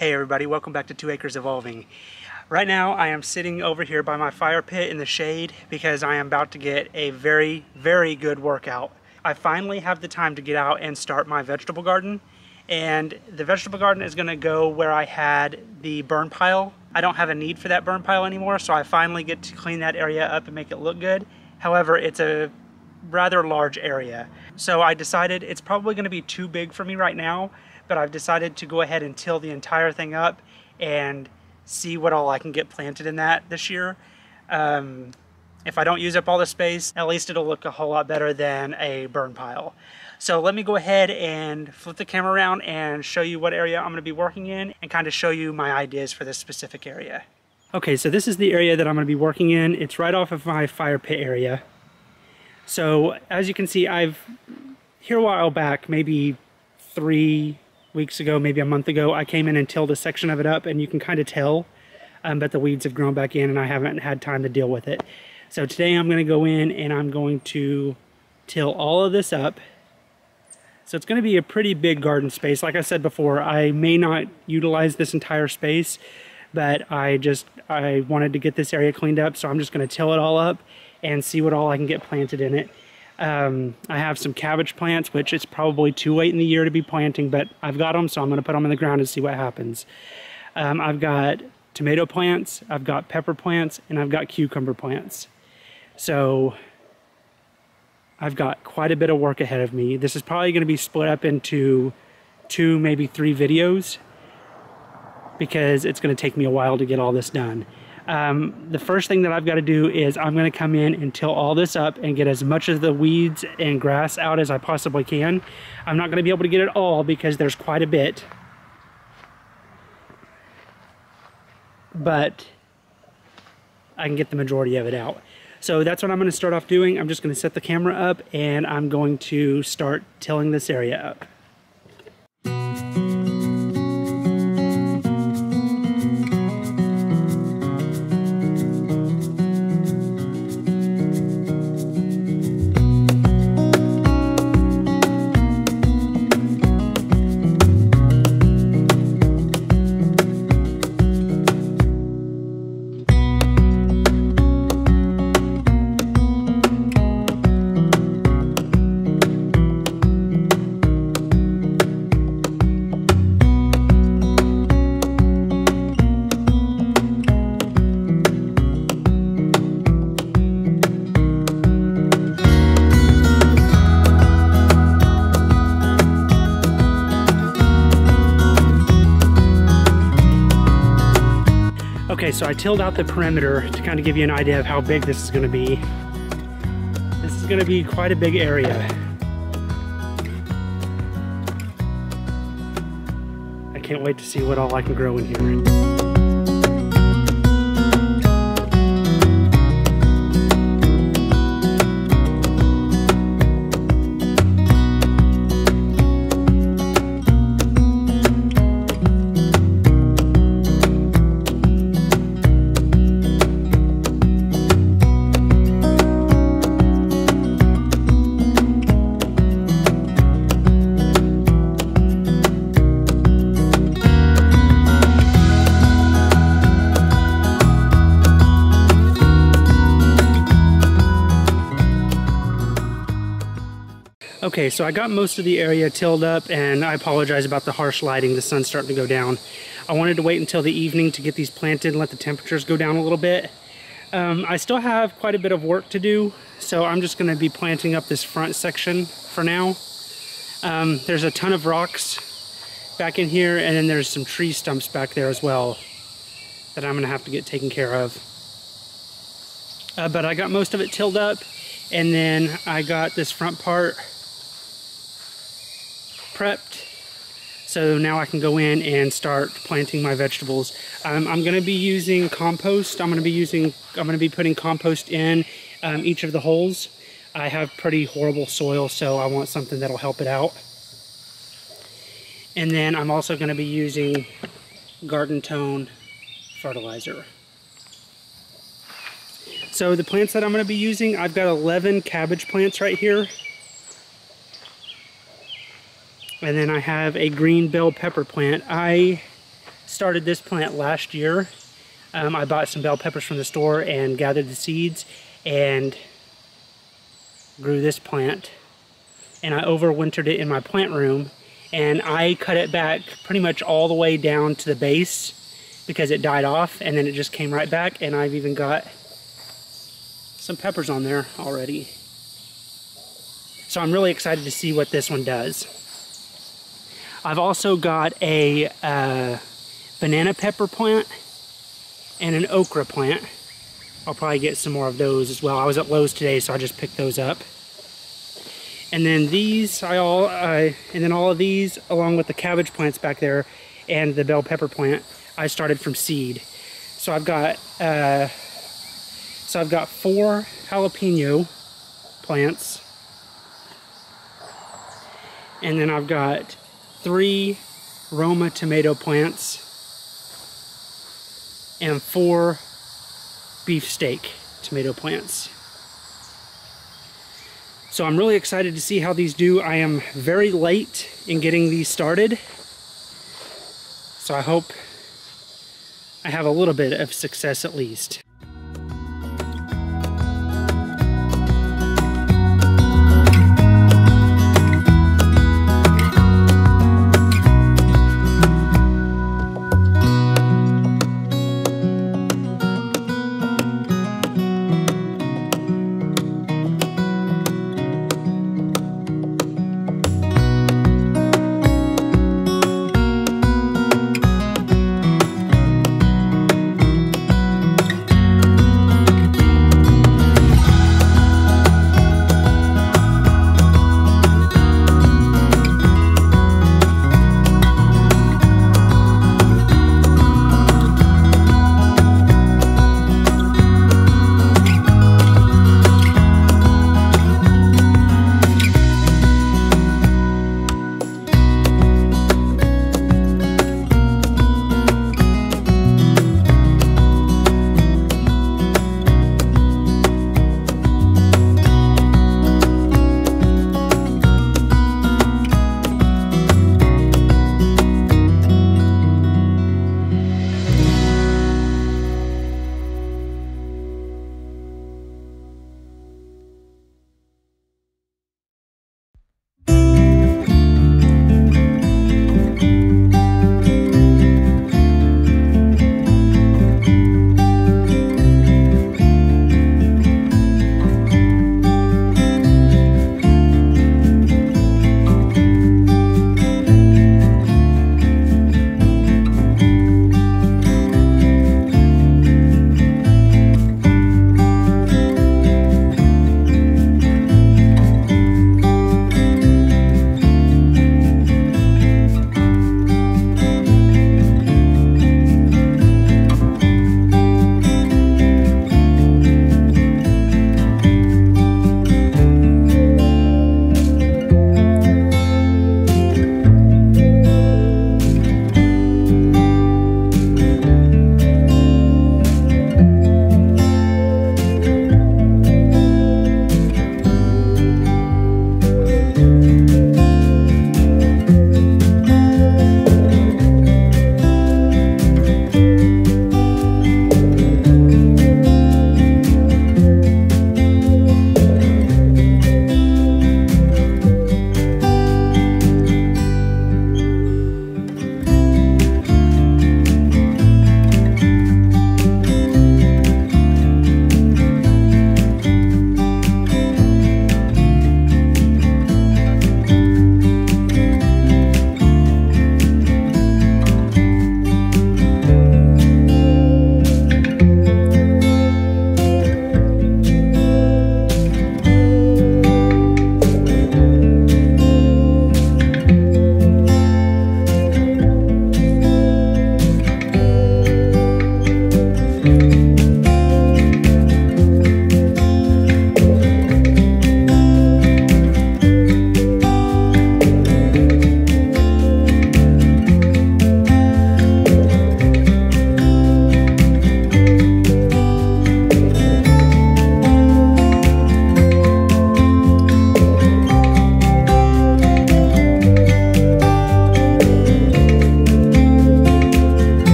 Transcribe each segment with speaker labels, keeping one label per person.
Speaker 1: Hey everybody, welcome back to 2 Acres Evolving. Right now I am sitting over here by my fire pit in the shade because I am about to get a very good workout. I finally have the time to get out and start my vegetable garden, and the vegetable garden is going to go where I had the burn pile. I don't have a need for that burn pile anymore, so I finally get to clean that area up and make it look good. However, it's a rather large area, so I decided it's probably going to be too big for me right now, but I've decided to go ahead and till the entire thing up and see what all I can get planted in that this year. If I don't use up all the space, at least it'll look a whole lot better than a burn pile. So let me go ahead and flip the camera around and show you what area I'm going to be working in and kind of show you my ideas for this specific area. Okay, so this is the area that I'm going to be working in. It's right off of my fire pit area. So as you can see, here a while back, maybe 3 weeks ago, maybe a month ago, I came in and tilled a section of it up, and you can kind of tell that the weeds have grown back in and I haven't had time to deal with it. So today I'm going to go in and I'm going to till all of this up. So it's going to be a pretty big garden space. Like I said before, I may not utilize this entire space, but I wanted to get this area cleaned up, so I'm just going to till it all up and see what all I can get planted in it. I have some cabbage plants, which it's probably too late in the year to be planting, but I've got them, so I'm going to put them in the ground and see what happens. I've got tomato plants, I've got pepper plants, and I've got cucumber plants. So I've got quite a bit of work ahead of me. This is probably going to be split up into 2, maybe 3 videos, because it's going to take me a while to get all this done. The first thing that I've got to do is I'm going to come in and till all this up and get as much of the weeds and grass out as I possibly can. I'm not going to be able to get it all because there's quite a bit, but I can get the majority of it out. So that's what I'm going to start off doing. I'm just going to set the camera up and I'm going to start tilling this area up. Okay, so I tilled out the perimeter to kind of give you an idea of how big this is going to be. This is going to be quite a big area. I can't wait to see what all I can grow in here. Okay, so I got most of the area tilled up, and I apologize about the harsh lighting. The sun's starting to go down. I wanted to wait until the evening to get these planted and let the temperatures go down a little bit. I still have quite a bit of work to do, so I'm just going to be planting up this front section for now. There's a ton of rocks back in here, and then there's some tree stumps back there as well that I'm going to have to get taken care of. But I got most of it tilled up, and then I got this front part prepped, so now I can go in and start planting my vegetables. I'm going to be using compost. I'm going to be putting compost in each of the holes. I have pretty horrible soil, so I want something that'll help it out. And then I'm also going to be using garden tone fertilizer. So the plants that I'm going to be using, I've got 11 cabbage plants right here. And then I have a green bell pepper plant. I started this plant last year. I bought some bell peppers from the store and gathered the seeds and grew this plant. And I overwintered it in my plant room, and I cut it back pretty much all the way down to the base because it died off, and then it just came right back, and I've even got some peppers on there already. So I'm really excited to see what this one does. I've also got a banana pepper plant and an okra plant. I'll probably get some more of those as well. I was at Lowe's today, so I just picked those up. And then these, all of these, along with the cabbage plants back there and the bell pepper plant, I started from seed. So I've got 4 jalapeno plants, and then I've got 3 Roma tomato plants and 4 beefsteak tomato plants. So I'm really excited to see how these do. I am very late in getting these started, so I hope I have a little bit of success at least.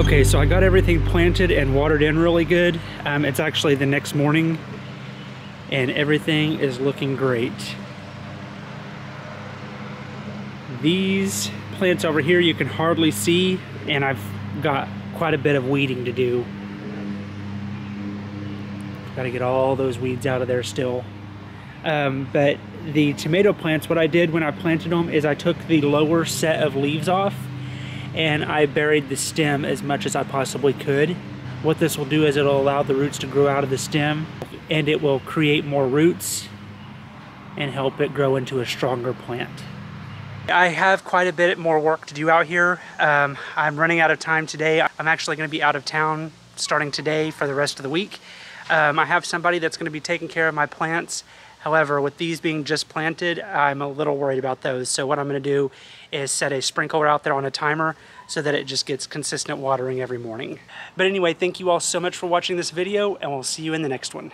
Speaker 1: Okay, so I got everything planted and watered in really good. It's actually the next morning and everything is looking great. These plants over here you can hardly see, and I've got quite a bit of weeding to do. Got to get all those weeds out of there still. But the tomato plants, what I did when I planted them is I took the lower set of leaves off and I buried the stem as much as I possibly could. What this will do is it'll allow the roots to grow out of the stem, and it will create more roots and help it grow into a stronger plant. I have quite a bit more work to do out here. I'm running out of time today. I'm actually going to be out of town starting today for the rest of the week. I have somebody that's going to be taking care of my plants. However, with these being just planted, I'm a little worried about those. So what I'm going to do is set a sprinkler out there on a timer so that it just gets consistent watering every morning. But anyway, thank you all so much for watching this video, and we'll see you in the next one.